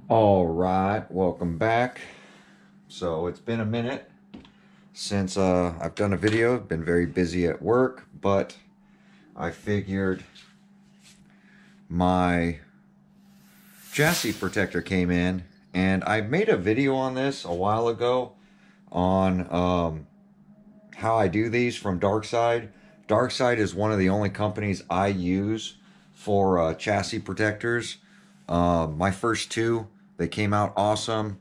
All right, welcome back. So it's been a minute since I've done a video. Been very busy at work, but I figured my chassis protector came in, and I made a video on this a while ago on how I do these from Darkside. Darkside is one of the only companies I use for chassis protectors. My first two, they came out awesome.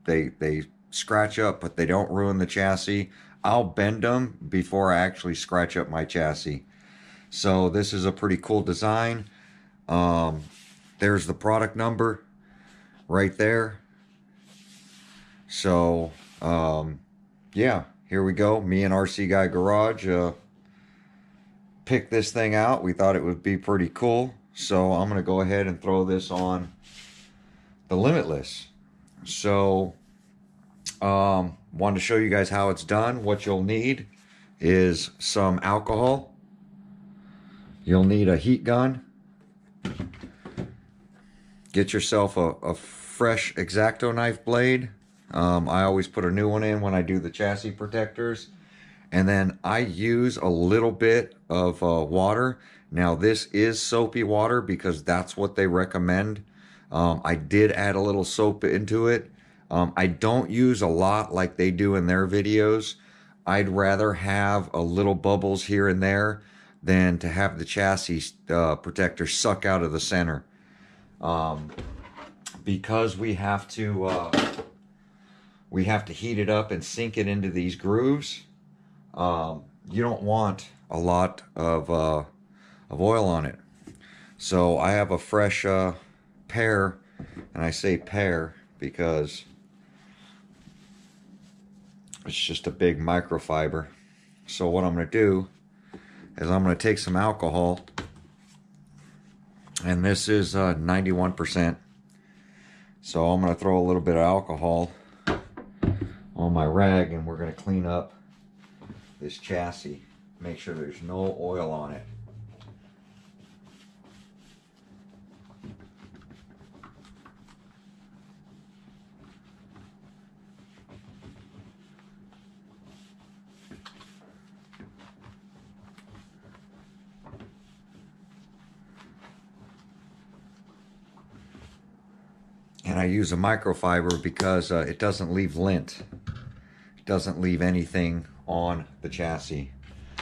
They scratch up, but they don't ruin the chassis. I'll bend them before I actually scratch up my chassis. So this is a pretty cool design. There's the product number right there. So yeah, here we go. Me and RC Guy Garage picked this thing out. We thought it would be pretty cool. So I'm going to go ahead and throw this on the Limitless. So wanted to show you guys how it's done. What you'll need is some alcohol. You'll need a heat gun. Get yourself a fresh X-Acto knife blade. I always put a new one in when I do the chassis protectors. And then I use a little bit of water. Now this is soapy water because that's what they recommend. I did add a little soap into it. I don't use a lot like they do in their videos. I'd rather have a little bubbles here and there than to have the chassis protector suck out of the center. Because we have to heat it up and sink it into these grooves. You don't want a lot of oil on it. So I have a fresh pear, and I say pear because it's just a big microfiber. So what I'm going to do is I'm going to take some alcohol, and this is 91%. So I'm going to throw a little bit of alcohol on my rag, and we're going to clean up this chassis. Make sure there's no oil on it. And I use a microfiber because it doesn't leave lint. It doesn't leave anything on the chassis.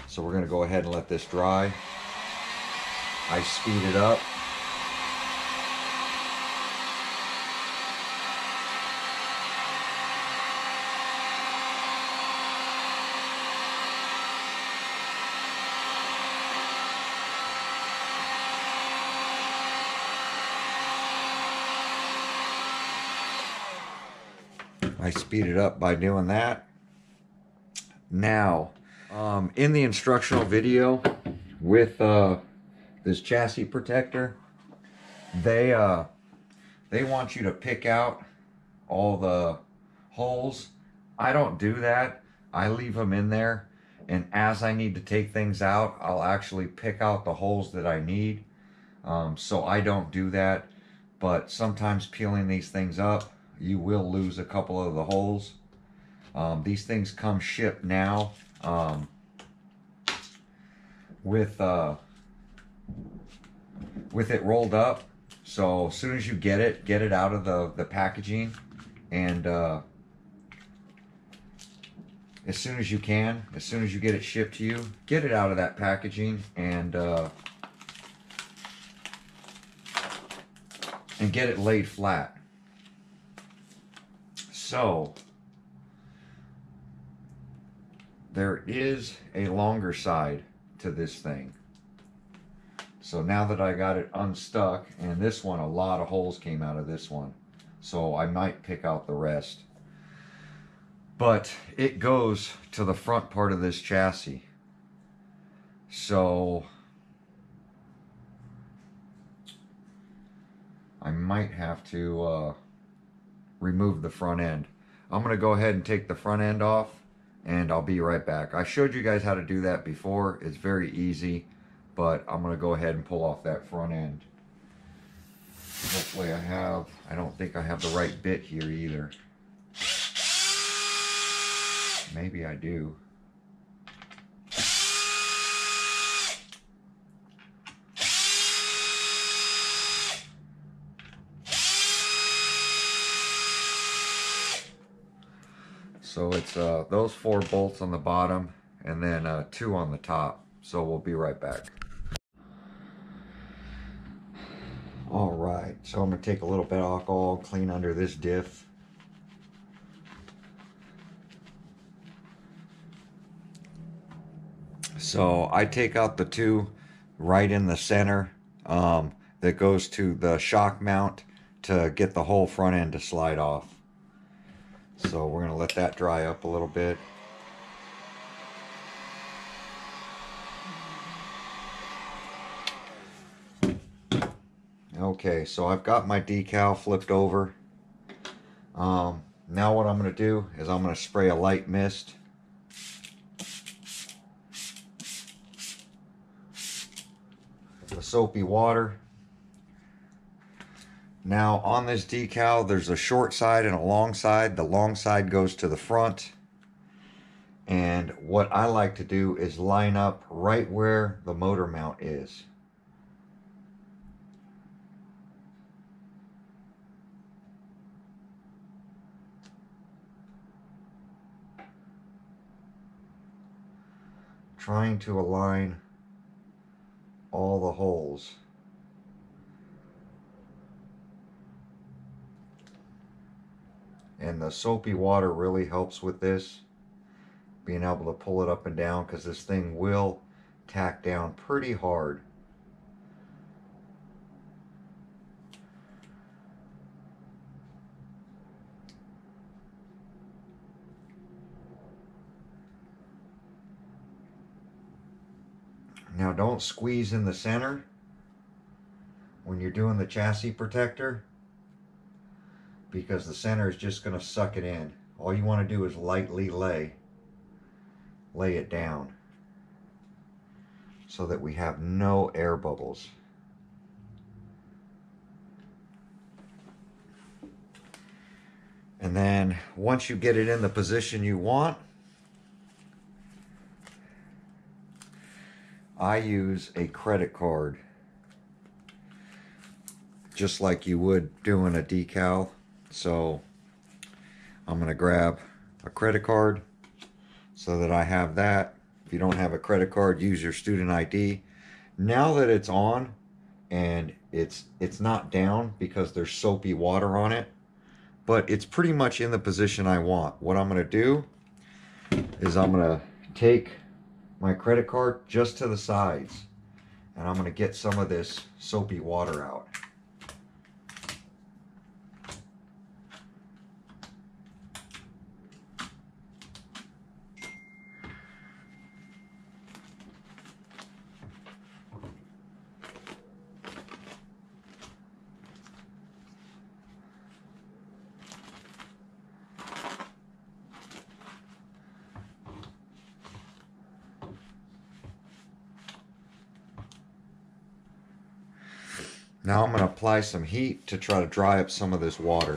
So we're going to go ahead and let this dry. I speed it up. I speed it up by doing that. Now, in the instructional video with this chassis protector, they want you to pick out all the holes. I don't do that. I leave them in there, and as I need to take things out, I'll actually pick out the holes that I need. So I don't do that, but sometimes peeling these things up, you will lose a couple of the holes. These things come shipped now with it rolled up. So as soon as you get it out of the packaging, and as soon as you can, as soon as you get it shipped to you, get it out of that packaging and get it laid flat. So there is a longer side to this thing. So now that I got it unstuck, and this one, a lot of holes came out of this one, so I might pick out the rest. But it goes to the front part of this chassis. So I might have to remove the front end. I'm going to go ahead and take the front end off, and I'll be right back. I showed you guys how to do that before. It's very easy, but I'm going to go ahead and pull off that front end. Hopefully I don't think I have the right bit here either. Maybe I do. So it's those 4 bolts on the bottom and then 2 on the top. So we'll be right back. All right, so I'm gonna take a little bit of alcohol, clean under this diff. So I take out the 2 right in the center that goes to the shock mount to get the whole front end to slide off. So we're gonna let that dry up a little bit. Okay, so I've got my decal flipped over. Now what I'm going to do is I'm going to spray a light mist. The soapy water. Now on this decal there's a short side and a long side. The long side goes to the front. And what I like to do is line up right where the motor mount is. Trying to align all the holes. And the soapy water really helps with this, being able to pull it up and down, because this thing will tack down pretty hard. Now don't squeeze in the center when you're doing the chassis protector, because the center is just going to suck it in. All you want to do is lightly lay it down so that we have no air bubbles. And then once you get it in the position you want, I use a credit card, just like you would doing a decal. So I'm going to grab a credit card so that I have that. If you don't have a credit card, use your student ID. Now that it's on and it's not down because there's soapy water on it, but it's pretty much in the position I want. What I'm going to do is I'm going to take my credit card just to the sides and I'm going to get some of this soapy water out. Now I'm going to apply some heat to try to dry up some of this water.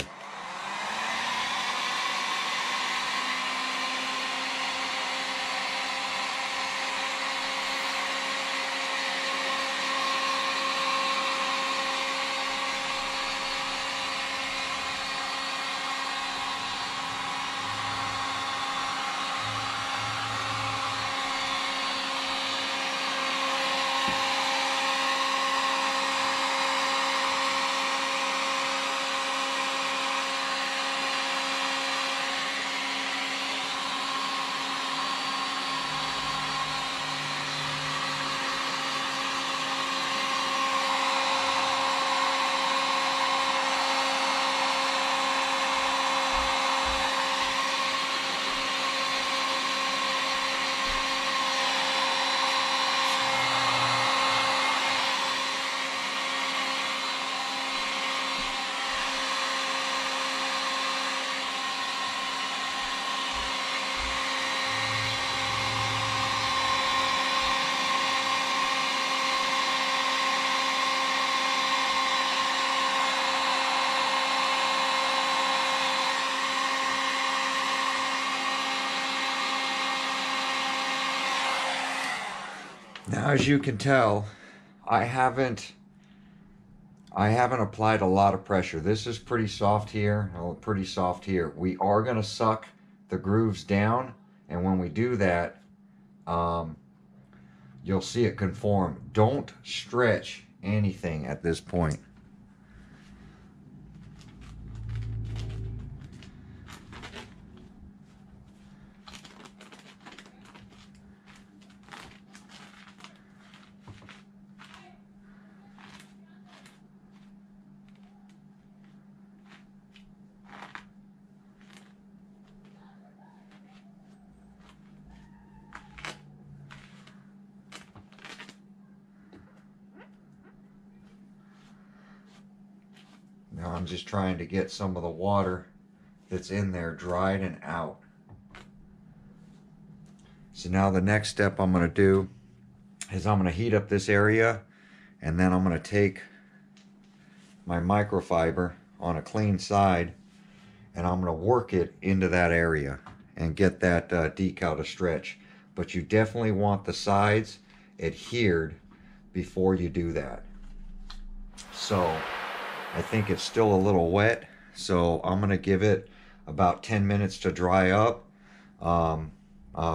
Now, as you can tell, I haven't applied a lot of pressure. This is pretty soft here, pretty soft here. We are going to suck the grooves down, and when we do that, you'll see it conform. Don't stretch anything at this point. Now I'm just trying to get some of the water that's in there dried and out. So now the next step I'm going to do is I'm going to heat up this area, and then I'm going to take my microfiber on a clean side and I'm going to work it into that area and get that decal to stretch. But you definitely want the sides adhered before you do that. So I think it's still a little wet, so I'm going to give it about 10 minutes to dry up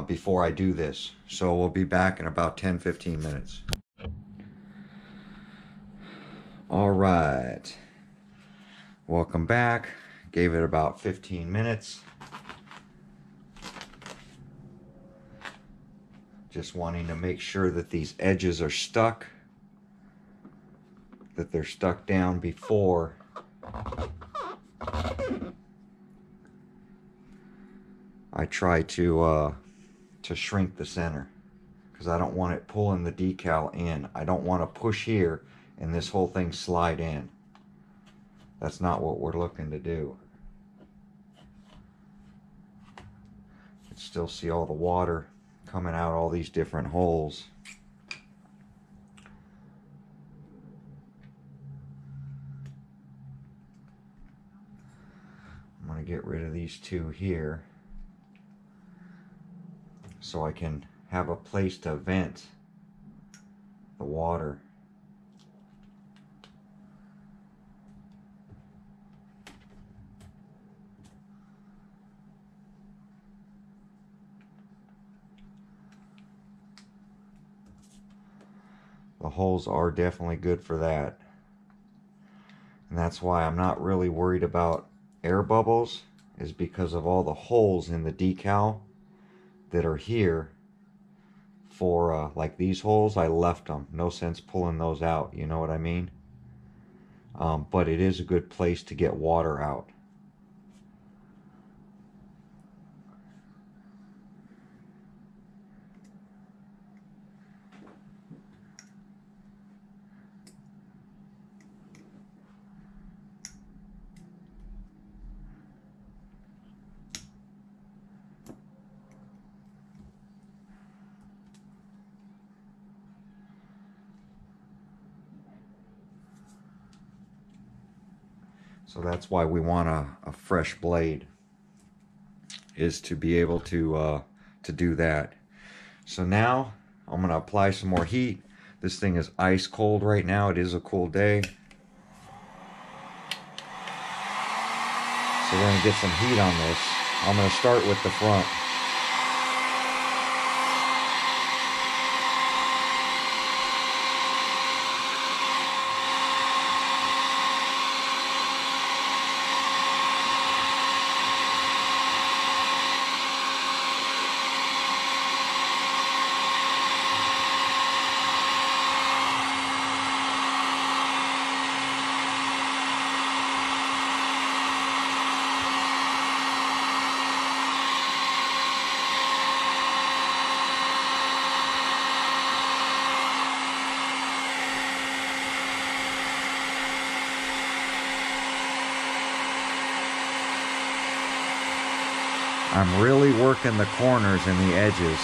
before I do this. So we'll be back in about 10-15 minutes. All right, welcome back. Gave it about 15 minutes. Just wanting to make sure that these edges are stuck, that they're stuck down before I try to shrink the center, because I don't want it pulling the decal in. I don't want to push here and this whole thing slide in. That's not what we're looking to do. You can still see all the water coming out all these different holes. I'm going to get rid of these two here so I can have a place to vent the water. The holes are definitely good for that. And that's why I'm not really worried about air bubbles, is because of all the holes in the decal that are here. For like these holes, I left them. No sense pulling those out, you know what I mean? But it is a good place to get water out. So that's why we want a fresh blade, is to be able to do that. So now I'm going to apply some more heat. This thing is ice cold right now. It is a cool day. So we're going to get some heat on this. I'm going to start with the front. I'm really working the corners and the edges.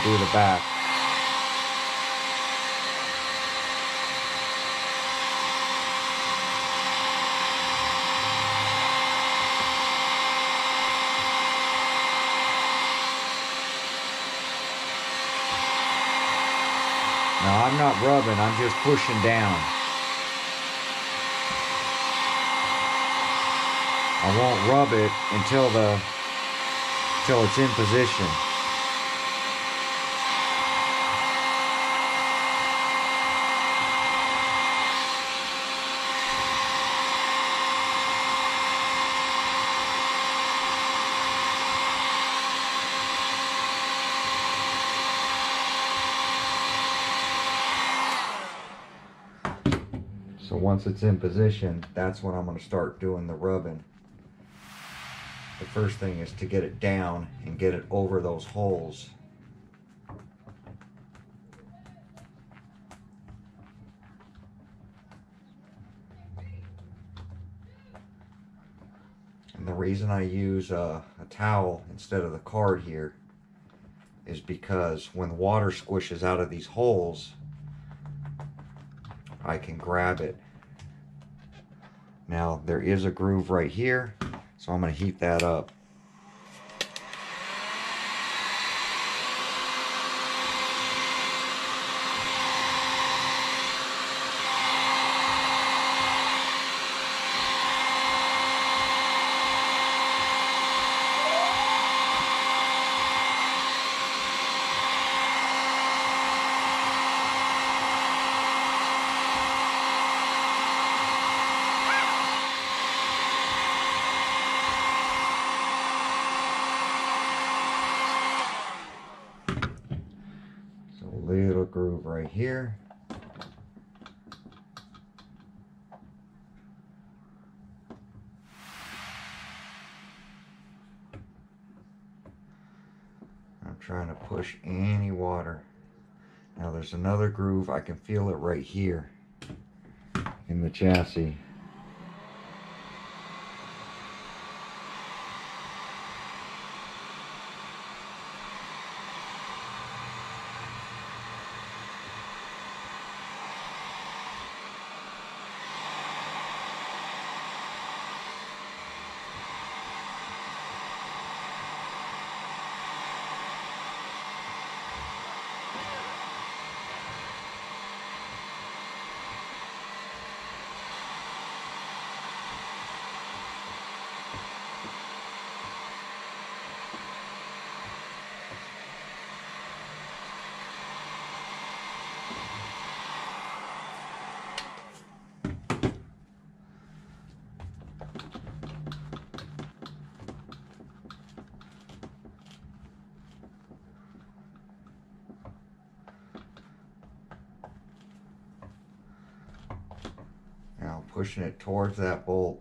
to do the back. Now I'm not rubbing, I'm just pushing down. I won't rub it until it's in position. So once it's in position, that's when I'm going to start doing the rubbing. The first thing is to get it down and get it over those holes. And the reason I use a towel instead of the card here is because when water squishes out of these holes, I can grab it. Now there is a groove right here, so I'm going to heat that up. Little groove right here. I'm trying to push any water. Now there's another groove, I can feel it right here in the chassis. Now pushing it towards that bolt.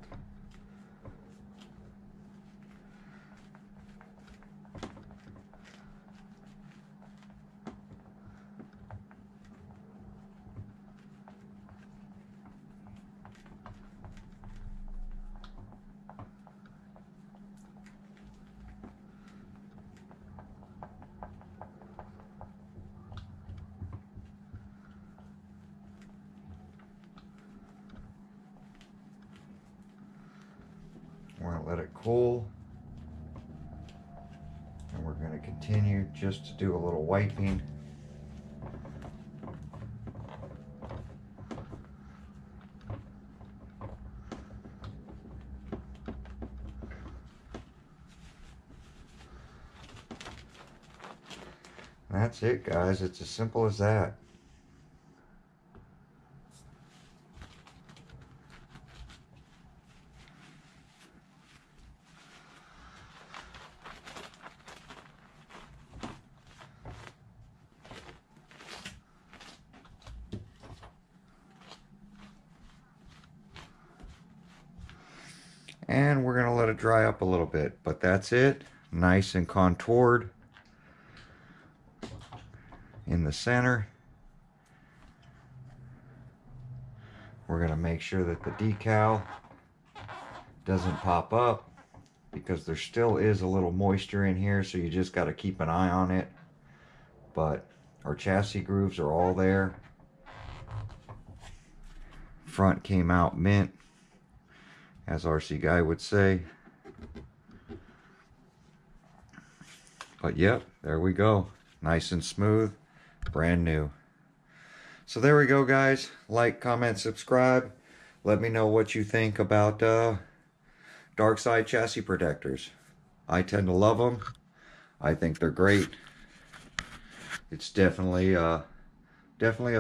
We're going to let it cool, and we're going to continue just to do a little wiping. That's it, guys. It's as simple as that. And we're going to let it dry up a little bit, but that's it. Nice and contoured in the center. We're going to make sure that the decal doesn't pop up, because there still is a little moisture in here, so you just got to keep an eye on it. but our chassis grooves are all there. Front came out mint, as RC Guy would say. But yep, there we go. Nice and smooth, brand new. So there we go, guys. Like, comment, subscribe. Let me know what you think about darkside chassis protectors. I tend to love them. I think they're great. It's definitely a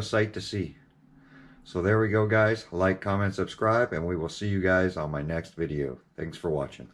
sight to see. So there we go, guys. Like, comment, subscribe, and we will see you guys on my next video. Thanks for watching.